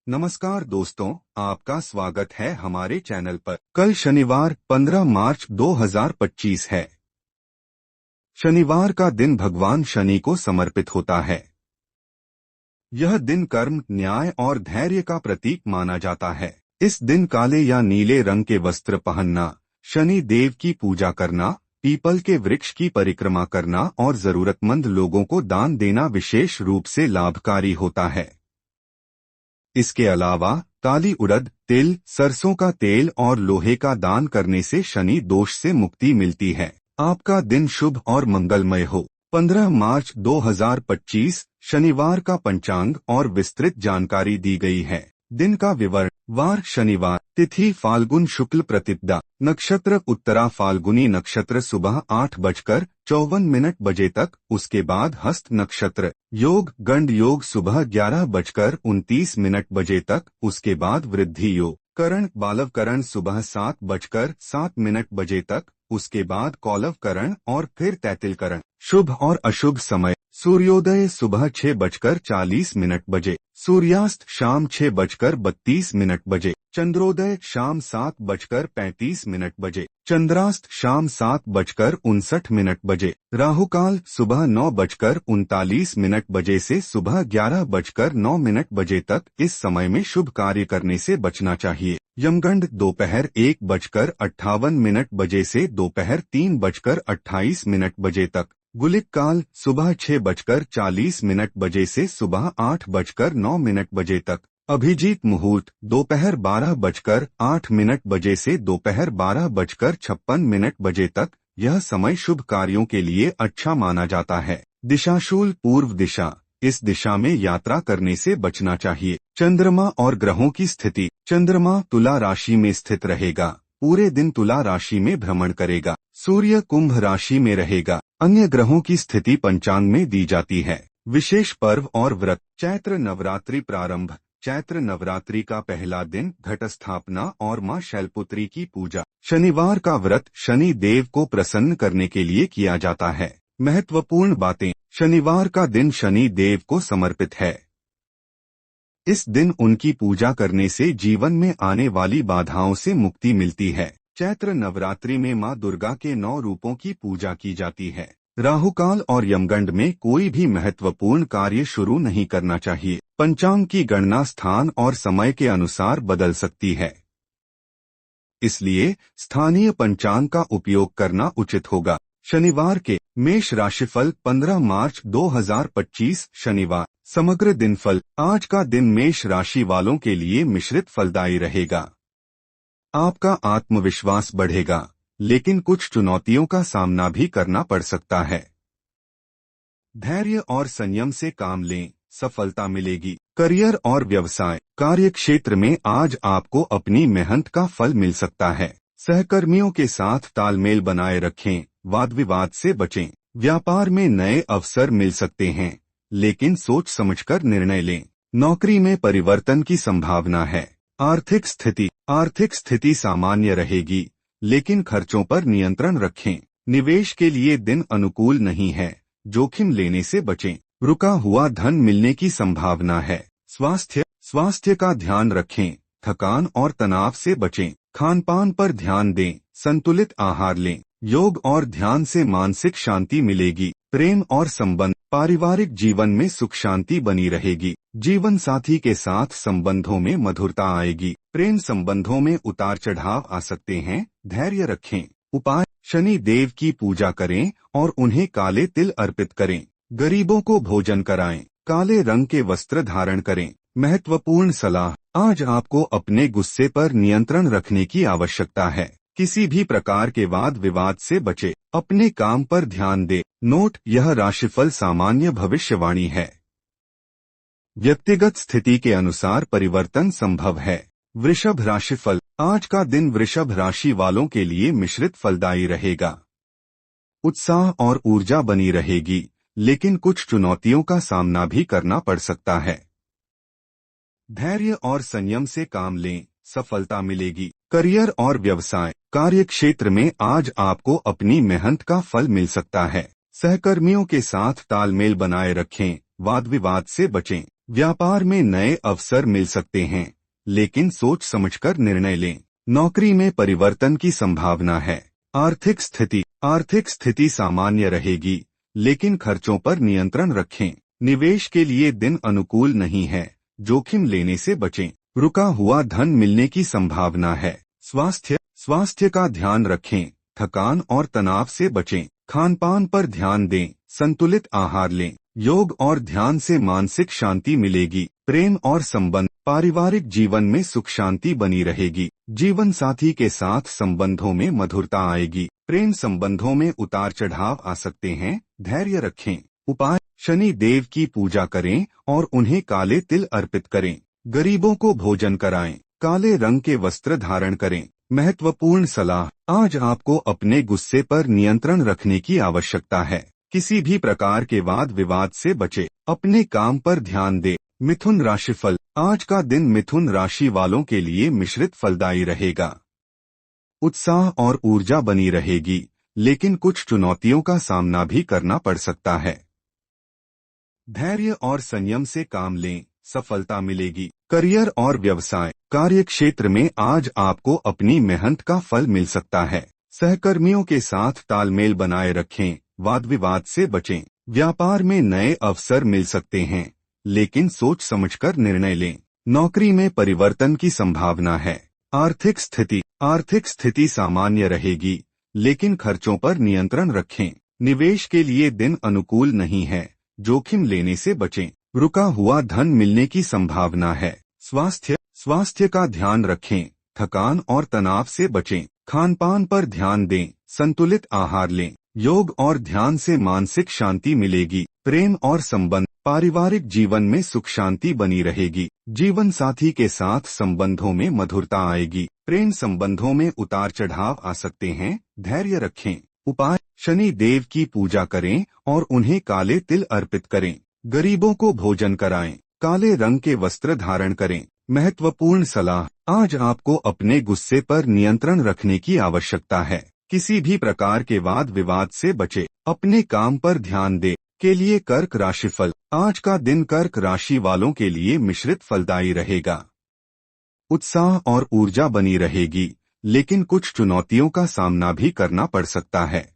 नमस्कार दोस्तों, आपका स्वागत है हमारे चैनल पर। कल शनिवार 15 मार्च 2025 है। शनिवार का दिन भगवान शनि को समर्पित होता है। यह दिन कर्म, न्याय और धैर्य का प्रतीक माना जाता है। इस दिन काले या नीले रंग के वस्त्र पहनना, शनि देव की पूजा करना, पीपल के वृक्ष की परिक्रमा करना और जरूरतमंद लोगों को दान देना विशेष रूप से लाभकारी होता है। इसके अलावा काली उड़द, तिल, सरसों का तेल और लोहे का दान करने से शनि दोष से मुक्ति मिलती है। आपका दिन शुभ और मंगलमय हो। 15 मार्च 2025 शनिवार का पंचांग और विस्तृत जानकारी दी गई है। दिन का विवरण। वार शनिवार, तिथि फाल्गुन शुक्ल प्रतिपदा, नक्षत्र उत्तरा फाल्गुनी नक्षत्र सुबह 8:54 बजे तक, उसके बाद हस्त नक्षत्र। योग गंड योग सुबह 11:29 बजे तक, उसके बाद वृद्धि योग। करण बालव करण सुबह 7:07 बजे तक, उसके बाद कौलव करण और फिर तैतिल करण। शुभ और अशुभ समय। सूर्योदय सुबह 6:40 बजे, सूर्यास्त शाम 6:32 बजे, चंद्रोदय शाम 7:35 बजे, चंद्रास्त शाम 7:59 बजे, राहुकाल सुबह 9:39 बजे से सुबह 11:09 बजे तक। इस समय में शुभ कार्य करने से बचना चाहिए। यमगंड दोपहर 1:58 बजे से दोपहर 3:28 बजे तक। गुलिक काल सुबह 6:40 बजे से सुबह 8:09 बजे तक। अभिजीत मुहूर्त दोपहर 12:08 बजे से दोपहर 12:56 बजे तक। यह समय शुभ कार्यों के लिए अच्छा माना जाता है। दिशाशूल पूर्व दिशा, इस दिशा में यात्रा करने से बचना चाहिए। चंद्रमा और ग्रहों की स्थिति। चंद्रमा तुला राशि में स्थित रहेगा, पूरे दिन तुला राशि में भ्रमण करेगा। सूर्य कुंभ राशि में रहेगा। अन्य ग्रहों की स्थिति पंचांग में दी जाती है। विशेष पर्व और व्रत। चैत्र नवरात्रि प्रारंभ। चैत्र नवरात्रि का पहला दिन घट स्थापना और मां शैलपुत्री की पूजा। शनिवार का व्रत शनि देव को प्रसन्न करने के लिए किया जाता है। महत्वपूर्ण बातें। शनिवार का दिन शनि देव को समर्पित है। इस दिन उनकी पूजा करने से जीवन में आने वाली बाधाओं से मुक्ति मिलती है। चैत्र नवरात्रि में मां दुर्गा के 9 रूपों की पूजा की जाती है। राहुकाल और यमगंड में कोई भी महत्वपूर्ण कार्य शुरू नहीं करना चाहिए। पंचांग की गणना स्थान और समय के अनुसार बदल सकती है, इसलिए स्थानीय पंचांग का उपयोग करना उचित होगा। शनिवार के मेष राशिफल 15 मार्च 2025 शनिवार। समग्र दिन फल। आज का दिन मेष राशि वालों के लिए मिश्रित फलदायी रहेगा। आपका आत्मविश्वास बढ़ेगा, लेकिन कुछ चुनौतियों का सामना भी करना पड़ सकता है। धैर्य और संयम से काम लें, सफलता मिलेगी। करियर और व्यवसाय। कार्य क्षेत्र में आज आपको अपनी मेहनत का फल मिल सकता है। सहकर्मियों के साथ तालमेल बनाए रखें, वाद विवाद से बचें। व्यापार में नए अवसर मिल सकते हैं, लेकिन सोच समझकर निर्णय लें। नौकरी में परिवर्तन की संभावना है। आर्थिक स्थिति। आर्थिक स्थिति सामान्य रहेगी, लेकिन खर्चों पर नियंत्रण रखें। निवेश के लिए दिन अनुकूल नहीं है, जोखिम लेने से बचें। रुका हुआ धन मिलने की संभावना है। स्वास्थ्य। स्वास्थ्य का ध्यान रखें, थकान और तनाव से बचें। खान पान पर ध्यान दें, संतुलित आहार लें। योग और ध्यान से मानसिक शांति मिलेगी। प्रेम और संबंध। पारिवारिक जीवन में सुख शांति बनी रहेगी। जीवन साथी के साथ संबंधों में मधुरता आएगी। प्रेम संबंधों में उतार चढ़ाव आ सकते हैं, धैर्य रखें। उपाय। शनि देव की पूजा करें और उन्हें काले तिल अर्पित करें। गरीबों को भोजन कराएं। काले रंग के वस्त्र धारण करें। महत्वपूर्ण सलाह। आज आपको अपने गुस्से पर नियंत्रण रखने की आवश्यकता है। किसी भी प्रकार के वाद विवाद से बचे। अपने काम पर ध्यान दें। नोट, यह राशिफल सामान्य भविष्यवाणी है। व्यक्तिगत स्थिति के अनुसार परिवर्तन संभव है। वृषभ राशिफल। आज का दिन वृषभ राशि वालों के लिए मिश्रित फलदायी रहेगा। उत्साह और ऊर्जा बनी रहेगी, लेकिन कुछ चुनौतियों का सामना भी करना पड़ सकता है। धैर्य और संयम से काम लें, सफलता मिलेगी। करियर और व्यवसाय। कार्य क्षेत्र में आज आपको अपनी मेहनत का फल मिल सकता है। सहकर्मियों के साथ तालमेल बनाए रखें, वाद विवाद से बचें। व्यापार में नए अवसर मिल सकते हैं, लेकिन सोच समझकर निर्णय लें। नौकरी में परिवर्तन की संभावना है। आर्थिक स्थिति सामान्य रहेगी, लेकिन खर्चों पर नियंत्रण रखें। निवेश के लिए दिन अनुकूल नहीं है, जोखिम लेने से बचें। रुका हुआ धन मिलने की संभावना है। स्वास्थ्य का ध्यान रखें, थकान और तनाव से बचें। खान पान पर ध्यान दें, संतुलित आहार लें। योग और ध्यान से मानसिक शांति मिलेगी। प्रेम और संबंध। पारिवारिक जीवन में सुख शांति बनी रहेगी। जीवन साथी के साथ संबंधों में मधुरता आएगी। प्रेम संबंधों में उतार चढ़ाव आ सकते हैं, धैर्य रखें। उपाय: शनि देव की पूजा करें और उन्हें काले तिल अर्पित करें। गरीबों को भोजन कराएं। काले रंग के वस्त्र धारण करें। महत्वपूर्ण सलाह: आज आपको अपने गुस्से पर नियंत्रण रखने की आवश्यकता है। किसी भी प्रकार के वाद विवाद से बचे। अपने काम पर ध्यान दें। मिथुन राशिफल। आज का दिन मिथुन राशि वालों के लिए मिश्रित फलदायी रहेगा। उत्साह और ऊर्जा बनी रहेगी, लेकिन कुछ चुनौतियों का सामना भी करना पड़ सकता है। धैर्य और संयम से काम लें, सफलता मिलेगी। करियर और व्यवसाय। कार्य क्षेत्र में आज आपको अपनी मेहनत का फल मिल सकता है। सहकर्मियों के साथ तालमेल बनाए रखें, वाद विवाद से बचें। व्यापार में नए अवसर मिल सकते हैं, लेकिन सोच समझकर निर्णय लें। नौकरी में परिवर्तन की संभावना है। आर्थिक स्थिति सामान्य रहेगी, लेकिन खर्चों पर नियंत्रण रखें। निवेश के लिए दिन अनुकूल नहीं है, जोखिम लेने से बचें। रुका हुआ धन मिलने की संभावना है। स्वास्थ्य का ध्यान रखें, थकान और तनाव से बचें। खान पान पर ध्यान दें, संतुलित आहार लें। योग और ध्यान से मानसिक शांति मिलेगी। प्रेम और संबंध। पारिवारिक जीवन में सुख शांति बनी रहेगी। जीवन साथी के साथ संबंधों में मधुरता आएगी। प्रेम संबंधों में उतार चढ़ाव आ सकते हैं, धैर्य रखें। उपाय: शनि देव की पूजा करें और उन्हें काले तिल अर्पित करें। गरीबों को भोजन कराएं। काले रंग के वस्त्र धारण करें। महत्वपूर्ण सलाह: आज आपको अपने गुस्से पर नियंत्रण रखने की आवश्यकता है। किसी भी प्रकार के वाद विवाद से बचे। अपने काम पर ध्यान दें। के लिए कर्क राशिफल। आज का दिन कर्क राशि वालों के लिए मिश्रित फलदायी रहेगा। उत्साह और ऊर्जा बनी रहेगी, लेकिन कुछ चुनौतियों का सामना भी करना पड़ सकता है।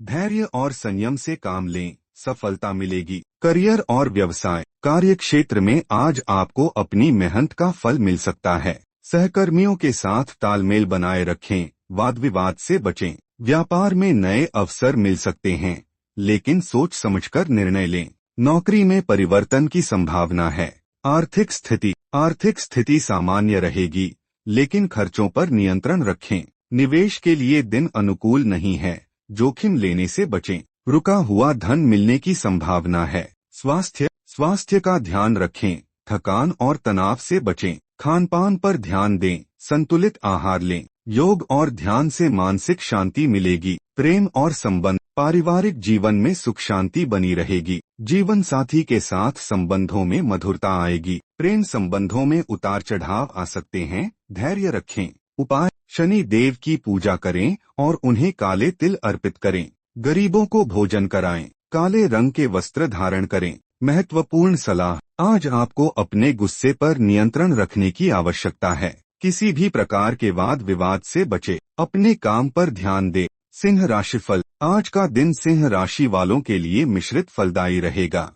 धैर्य और संयम से काम लें, सफलता मिलेगी। करियर और व्यवसाय। कार्य क्षेत्र में आज आपको अपनी मेहनत का फल मिल सकता है। सहकर्मियों के साथ तालमेल बनाए रखें, वाद विवाद से बचें। व्यापार में नए अवसर मिल सकते हैं, लेकिन सोच समझकर निर्णय लें। नौकरी में परिवर्तन की संभावना है। आर्थिक स्थिति सामान्य रहेगी, लेकिन खर्चों पर नियंत्रण रखें। निवेश के लिए दिन अनुकूल नहीं है, जोखिम लेने से बचें। रुका हुआ धन मिलने की संभावना है। स्वास्थ्य का ध्यान रखें, थकान और तनाव से बचें। खान पान पर ध्यान दें, संतुलित आहार लें। योग और ध्यान से मानसिक शांति मिलेगी। प्रेम और संबंध। पारिवारिक जीवन में सुख शांति बनी रहेगी। जीवन साथी के साथ संबंधों में मधुरता आएगी। प्रेम संबंधों में उतार चढ़ाव आ सकते हैं, धैर्य रखें। उपाय: शनि देव की पूजा करें और उन्हें काले तिल अर्पित करें। गरीबों को भोजन कराएं। काले रंग के वस्त्र धारण करें। महत्वपूर्ण सलाह: आज आपको अपने गुस्से पर नियंत्रण रखने की आवश्यकता है। किसी भी प्रकार के वाद विवाद से बचे। अपने काम पर ध्यान दें। सिंह राशिफल। आज का दिन सिंह राशि वालों के लिए मिश्रित फलदायी रहेगा।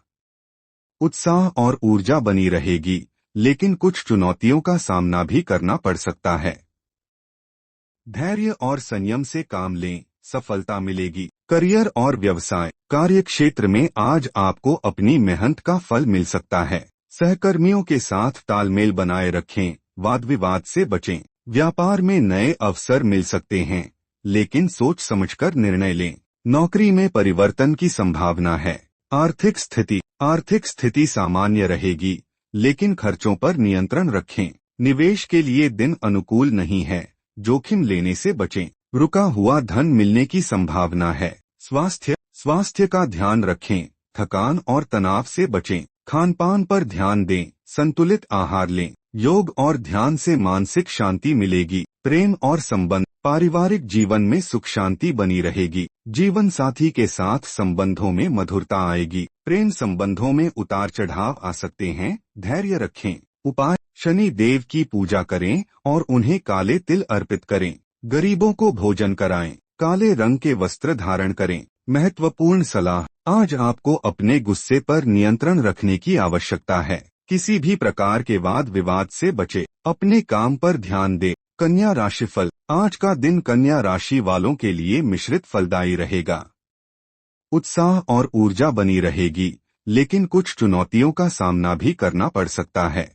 उत्साह और ऊर्जा बनी रहेगी, लेकिन कुछ चुनौतियों का सामना भी करना पड़ सकता है। धैर्य और संयम से काम लें, सफलता मिलेगी। करियर और व्यवसाय। कार्य क्षेत्र में आज आपको अपनी मेहनत का फल मिल सकता है। सहकर्मियों के साथ तालमेल बनाए रखें, वाद विवाद से बचें। व्यापार में नए अवसर मिल सकते हैं, लेकिन सोच समझकर निर्णय लें। नौकरी में परिवर्तन की संभावना है। आर्थिक स्थिति सामान्य रहेगी, लेकिन खर्चों पर नियंत्रण रखें। निवेश के लिए दिन अनुकूल नहीं है, जोखिम लेने से बचें। रुका हुआ धन मिलने की संभावना है। स्वास्थ्य का ध्यान रखें, थकान और तनाव से बचें। खान पान पर ध्यान दें, संतुलित आहार लें। योग और ध्यान से मानसिक शांति मिलेगी। प्रेम और संबंध, पारिवारिक जीवन में सुख शांति बनी रहेगी। जीवन साथी के साथ संबंधों में मधुरता आएगी। प्रेम संबंधों में उतार चढ़ाव आ सकते हैं, धैर्य रखें। उपाय: शनि देव की पूजा करें और उन्हें काले तिल अर्पित करें। गरीबों को भोजन कराएं। काले रंग के वस्त्र धारण करें। महत्वपूर्ण सलाह: आज आपको अपने गुस्से पर नियंत्रण रखने की आवश्यकता है। किसी भी प्रकार के वाद विवाद से बचे। अपने काम पर ध्यान दें। कन्या राशिफल: आज का दिन कन्या राशि वालों के लिए मिश्रित फलदायी रहेगा। उत्साह और ऊर्जा बनी रहेगी, लेकिन कुछ चुनौतियों का सामना भी करना पड़ सकता है।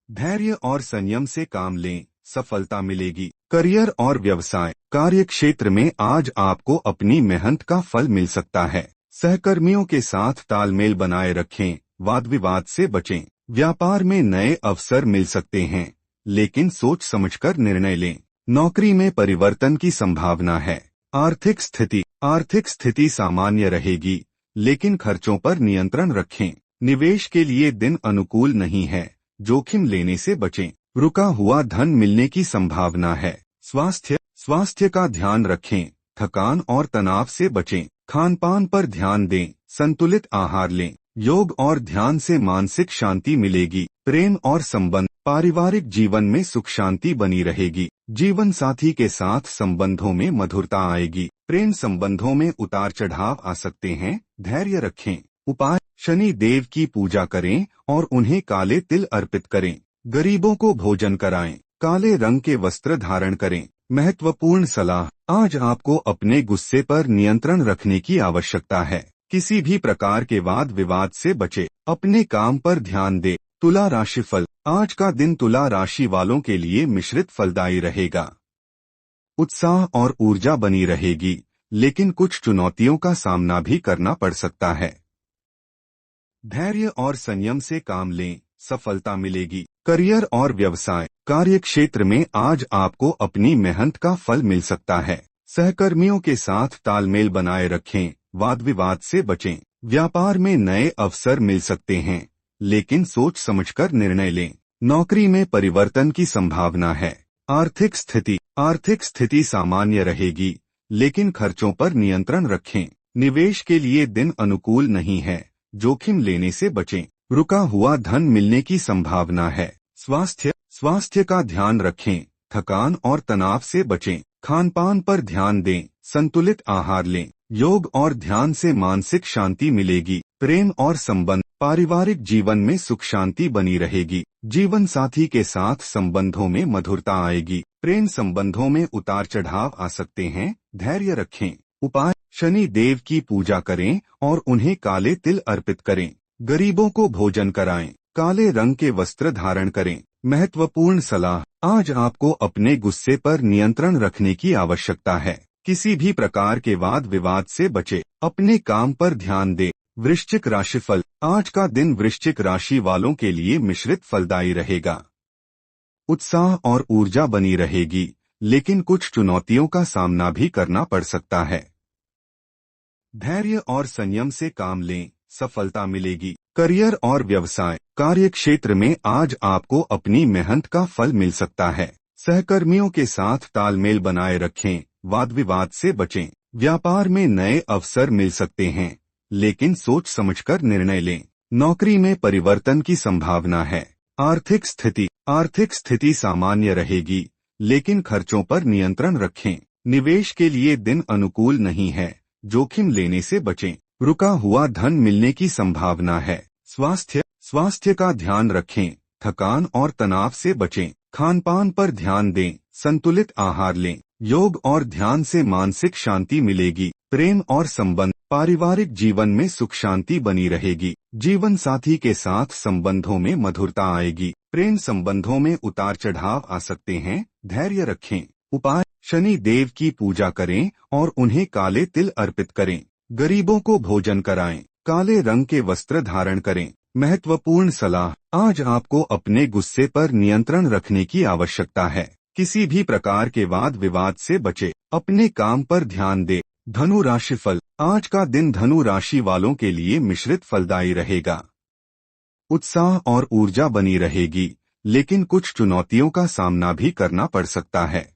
धैर्य और संयम से काम लें, सफलता मिलेगी। करियर और व्यवसाय: कार्य क्षेत्र में आज आपको अपनी मेहनत का फल मिल सकता है। सहकर्मियों के साथ तालमेल बनाए रखें, वाद विवाद से बचें। व्यापार में नए अवसर मिल सकते हैं, लेकिन सोच समझकर निर्णय लें। नौकरी में परिवर्तन की संभावना है। आर्थिक स्थिति सामान्य रहेगी, लेकिन खर्चों पर नियंत्रण रखें। निवेश के लिए दिन अनुकूल नहीं है, जोखिम लेने से बचें। रुका हुआ धन मिलने की संभावना है। स्वास्थ्य का ध्यान रखें, थकान और तनाव से बचें। खान पान पर ध्यान दें, संतुलित आहार लें। योग और ध्यान से मानसिक शांति मिलेगी। प्रेम और संबंध, पारिवारिक जीवन में सुख शांति बनी रहेगी। जीवन साथी के साथ संबंधों में मधुरता आएगी। प्रेम संबंधों में उतार चढ़ाव आ सकते हैं, धैर्य रखें। उपाय: शनि देव की पूजा करें और उन्हें काले तिल अर्पित करें। गरीबों को भोजन कराएं। काले रंग के वस्त्र धारण करें। महत्वपूर्ण सलाह: आज आपको अपने गुस्से पर नियंत्रण रखने की आवश्यकता है। किसी भी प्रकार के वाद विवाद से बचे। अपने काम पर ध्यान दें। तुला राशिफल: आज का दिन तुला राशि वालों के लिए मिश्रित फलदायी रहेगा। उत्साह और ऊर्जा बनी रहेगी, लेकिन कुछ चुनौतियों का सामना भी करना पड़ सकता है। धैर्य और संयम से काम लें, सफलता मिलेगी। करियर और व्यवसाय: कार्य क्षेत्र में आज आपको अपनी मेहनत का फल मिल सकता है। सहकर्मियों के साथ तालमेल बनाए रखें, वाद विवाद से बचें। व्यापार में नए अवसर मिल सकते हैं, लेकिन सोच समझकर निर्णय लें। नौकरी में परिवर्तन की संभावना है। आर्थिक स्थिति सामान्य रहेगी, लेकिन खर्चों पर नियंत्रण रखें। निवेश के लिए दिन अनुकूल नहीं है, जोखिम लेने से बचें। रुका हुआ धन मिलने की संभावना है। स्वास्थ्य का ध्यान रखें, थकान और तनाव से बचें। खान पान पर ध्यान दें, संतुलित आहार लें। योग और ध्यान से मानसिक शांति मिलेगी। प्रेम और संबंध, पारिवारिक जीवन में सुख शांति बनी रहेगी। जीवन साथी के साथ संबंधों में मधुरता आएगी। प्रेम संबंधों में उतार चढ़ाव आ सकते हैं, धैर्य रखें। उपाय: शनि देव की पूजा करें और उन्हें काले तिल अर्पित करें। गरीबों को भोजन कराएं। काले रंग के वस्त्र धारण करें। महत्वपूर्ण सलाह: आज आपको अपने गुस्से पर नियंत्रण रखने की आवश्यकता है। किसी भी प्रकार के वाद विवाद से बचे। अपने काम पर ध्यान दें। वृश्चिक राशिफल: आज का दिन वृश्चिक राशि वालों के लिए मिश्रित फलदायी रहेगा। उत्साह और ऊर्जा बनी रहेगी, लेकिन कुछ चुनौतियों का सामना भी करना पड़ सकता है। धैर्य और संयम से काम लें, सफलता मिलेगी। करियर और व्यवसाय: कार्य क्षेत्र में आज आपको अपनी मेहनत का फल मिल सकता है। सहकर्मियों के साथ तालमेल बनाए रखें, वाद विवाद से बचें। व्यापार में नए अवसर मिल सकते हैं, लेकिन सोच समझकर निर्णय लें। नौकरी में परिवर्तन की संभावना है। आर्थिक स्थिति सामान्य रहेगी, लेकिन खर्चों पर नियंत्रण रखें। निवेश के लिए दिन अनुकूल नहीं है, जोखिम लेने से बचें। रुका हुआ धन मिलने की संभावना है। स्वास्थ्य का ध्यान रखें, थकान और तनाव से बचें। खान पान पर ध्यान दें, संतुलित आहार लें। योग और ध्यान से मानसिक शांति मिलेगी। प्रेम और संबंध, पारिवारिक जीवन में सुख शांति बनी रहेगी। जीवन साथी के साथ संबंधों में मधुरता आएगी। प्रेम संबंधों में उतार चढ़ाव आ सकते हैं, धैर्य रखें। उपाय: शनि देव की पूजा करें और उन्हें काले तिल अर्पित करें। गरीबों को भोजन कराएं। काले रंग के वस्त्र धारण करें। महत्वपूर्ण सलाह: आज आपको अपने गुस्से पर नियंत्रण रखने की आवश्यकता है। किसी भी प्रकार के वाद विवाद से बचे। अपने काम पर ध्यान दें। धनु राशिफल: आज का दिन धनु राशि वालों के लिए मिश्रित फलदायी रहेगा। उत्साह और ऊर्जा बनी रहेगी, लेकिन कुछ चुनौतियों का सामना भी करना पड़ सकता है।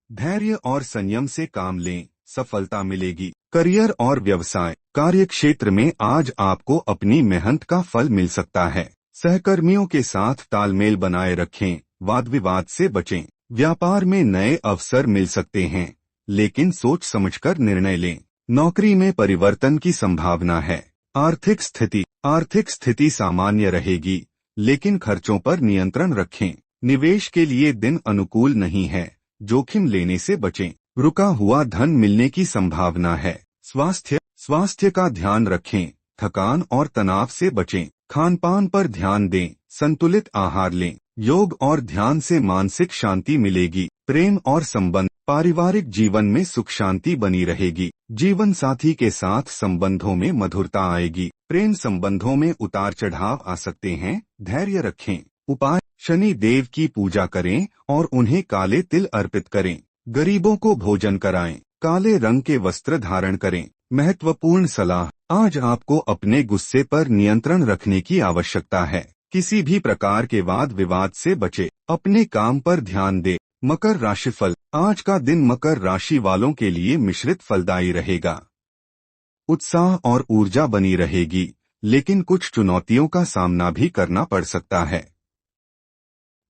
धैर्य और संयम से काम लें, सफलता मिलेगी। करियर और व्यवसाय, कार्य क्षेत्र में आज आपको अपनी मेहनत का फल मिल सकता है। सहकर्मियों के साथ तालमेल बनाए रखें, वाद विवाद से बचें। व्यापार में नए अवसर मिल सकते हैं, लेकिन सोच समझकर निर्णय लें। नौकरी में परिवर्तन की संभावना है। आर्थिक स्थिति सामान्य रहेगी, लेकिन खर्चों पर नियंत्रण रखें। निवेश के लिए दिन अनुकूल नहीं है, जोखिम लेने से बचें। रुका हुआ धन मिलने की संभावना है। स्वास्थ्य का ध्यान रखें, थकान और तनाव से बचें। खान पान पर ध्यान दें, संतुलित आहार लें। योग और ध्यान से मानसिक शांति मिलेगी। प्रेम और संबंध, पारिवारिक जीवन में सुख शांति बनी रहेगी। जीवन साथी के साथ संबंधों में मधुरता आएगी। प्रेम संबंधों में उतार चढ़ाव आ सकते हैं, धैर्य रखें। उपाय, शनि देव की पूजा करें और उन्हें काले तिल अर्पित करें। गरीबों को भोजन कराएं। काले रंग के वस्त्र धारण करें। महत्वपूर्ण सलाह, आज आपको अपने गुस्से पर नियंत्रण रखने की आवश्यकता है। किसी भी प्रकार के वाद विवाद से बचे। अपने काम पर ध्यान दें। मकर राशिफल, आज का दिन मकर राशि वालों के लिए मिश्रित फलदायी रहेगा। उत्साह और ऊर्जा बनी रहेगी, लेकिन कुछ चुनौतियों का सामना भी करना पड़ सकता है।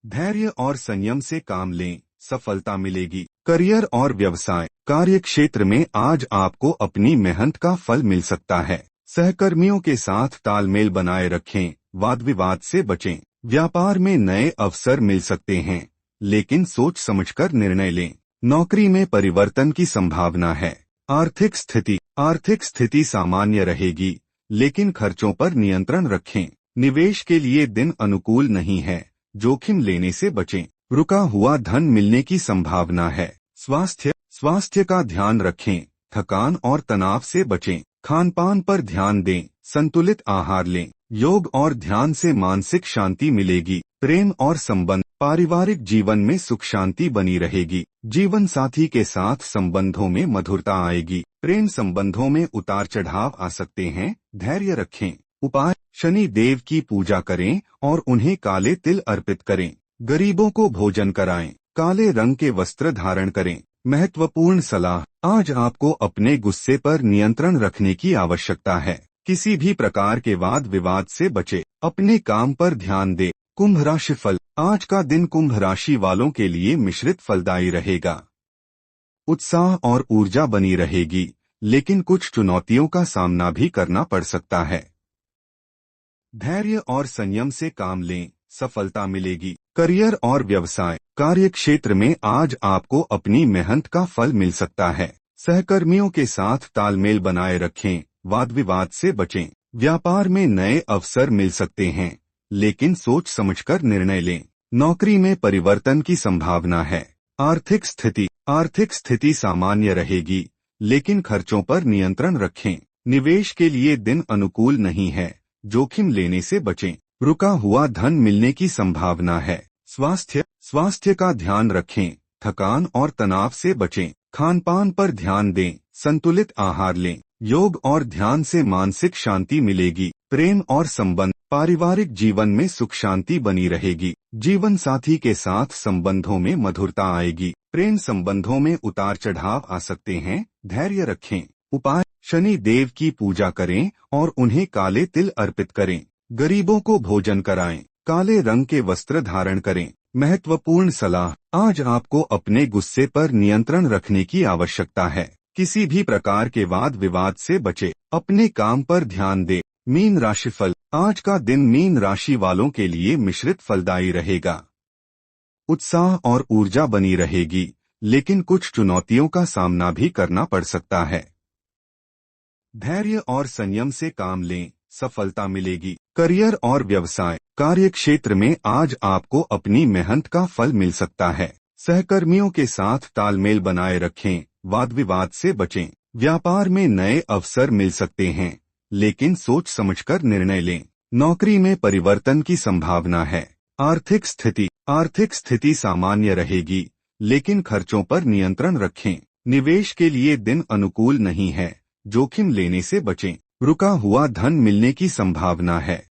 धैर्य और संयम से काम लें, सफलता मिलेगी। करियर और व्यवसाय, कार्य क्षेत्र में आज आपको अपनी मेहनत का फल मिल सकता है। सहकर्मियों के साथ तालमेल बनाए रखें, वाद विवाद से बचें। व्यापार में नए अवसर मिल सकते हैं, लेकिन सोच समझकर निर्णय लें। नौकरी में परिवर्तन की संभावना है। आर्थिक स्थिति सामान्य रहेगी, लेकिन खर्चों पर नियंत्रण रखें। निवेश के लिए दिन अनुकूल नहीं है, जोखिम लेने से बचें। रुका हुआ धन मिलने की संभावना है। स्वास्थ्य का ध्यान रखें, थकान और तनाव से बचें। खान पान पर ध्यान दें, संतुलित आहार लें। योग और ध्यान से मानसिक शांति मिलेगी। प्रेम और संबंध, पारिवारिक जीवन में सुख शांति बनी रहेगी। जीवन साथी के साथ संबंधों में मधुरता आएगी। प्रेम संबंधों में उतार चढ़ाव आ सकते हैं, धैर्य रखें। उपाय, शनि देव की पूजा करें और उन्हें काले तिल अर्पित करें। गरीबों को भोजन कराएं। काले रंग के वस्त्र धारण करें। महत्वपूर्ण सलाह, आज आपको अपने गुस्से पर नियंत्रण रखने की आवश्यकता है। किसी भी प्रकार के वाद विवाद से बचे। अपने काम पर ध्यान दें। कुंभ राशिफल, आज का दिन कुंभ राशि वालों के लिए मिश्रित फलदायी रहेगा। उत्साह और ऊर्जा बनी रहेगी, लेकिन कुछ चुनौतियों का सामना भी करना पड़ सकता है। धैर्य और संयम से काम लें, सफलता मिलेगी। करियर और व्यवसाय, कार्य क्षेत्र में आज आपको अपनी मेहनत का फल मिल सकता है। सहकर्मियों के साथ तालमेल बनाए रखें, वाद विवाद से बचें। व्यापार में नए अवसर मिल सकते हैं, लेकिन सोच समझकर निर्णय लें। नौकरी में परिवर्तन की संभावना है। आर्थिक स्थिति सामान्य रहेगी, लेकिन खर्चों पर नियंत्रण रखें। निवेश के लिए दिन अनुकूल नहीं है, जोखिम लेने से बचें। रुका हुआ धन मिलने की संभावना है। स्वास्थ्य का ध्यान रखें, थकान और तनाव से बचें। खान पान पर ध्यान दें, संतुलित आहार लें। योग और ध्यान से मानसिक शांति मिलेगी। प्रेम और संबंध, पारिवारिक जीवन में सुख शांति बनी रहेगी। जीवन साथी के साथ संबंधों में मधुरता आएगी। प्रेम संबंधों में उतार चढ़ाव आ सकते हैं, धैर्य रखें। उपाय, शनि देव की पूजा करें और उन्हें काले तिल अर्पित करें। गरीबों को भोजन कराएं। काले रंग के वस्त्र धारण करें। महत्वपूर्ण सलाह, आज आपको अपने गुस्से पर नियंत्रण रखने की आवश्यकता है। किसी भी प्रकार के वाद विवाद से बचे। अपने काम पर ध्यान दें। मीन राशिफल, आज का दिन मीन राशि वालों के लिए मिश्रित फलदायी रहेगा। उत्साह और ऊर्जा बनी रहेगी, लेकिन कुछ चुनौतियों का सामना भी करना पड़ सकता है। धैर्य और संयम से काम लें, सफलता मिलेगी। करियर और व्यवसाय, कार्य क्षेत्र में आज आपको अपनी मेहनत का फल मिल सकता है। सहकर्मियों के साथ तालमेल बनाए रखें, वाद विवाद से बचें। व्यापार में नए अवसर मिल सकते हैं, लेकिन सोच समझकर निर्णय लें। नौकरी में परिवर्तन की संभावना है। आर्थिक स्थिति सामान्य रहेगी, लेकिन खर्चों पर नियंत्रण रखें। निवेश के लिए दिन अनुकूल नहीं है, जोखिम लेने से बचें। रुका हुआ धन मिलने की संभावना है।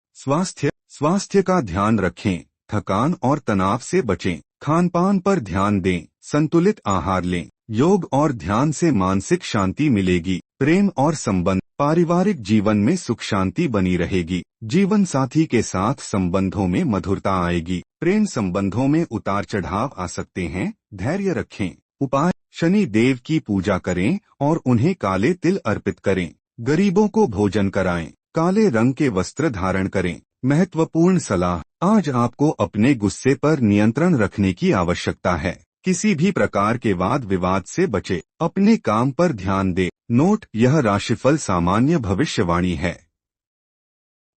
स्वास्थ्य का ध्यान रखें, थकान और तनाव से बचें, खान-पान पर ध्यान दें, संतुलित आहार लें, योग और ध्यान से मानसिक शांति मिलेगी। प्रेम और संबंध, पारिवारिक जीवन में सुख शांति बनी रहेगी। जीवन साथी के साथ संबंधों में मधुरता आएगी। प्रेम संबंधों में उतार चढ़ाव आ सकते हैं, धैर्य रखें। उपाय, शनि देव की पूजा करें और उन्हें काले तिल अर्पित करें। गरीबों को भोजन कराएं, काले रंग के वस्त्र धारण करें। महत्वपूर्ण सलाह, आज आपको अपने गुस्से पर नियंत्रण रखने की आवश्यकता है। किसी भी प्रकार के वाद विवाद से बचे, अपने काम पर ध्यान दें। नोट, यह राशिफल सामान्य भविष्यवाणी है।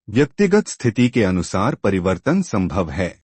व्यक्तिगत स्थिति के अनुसार परिवर्तन संभव है।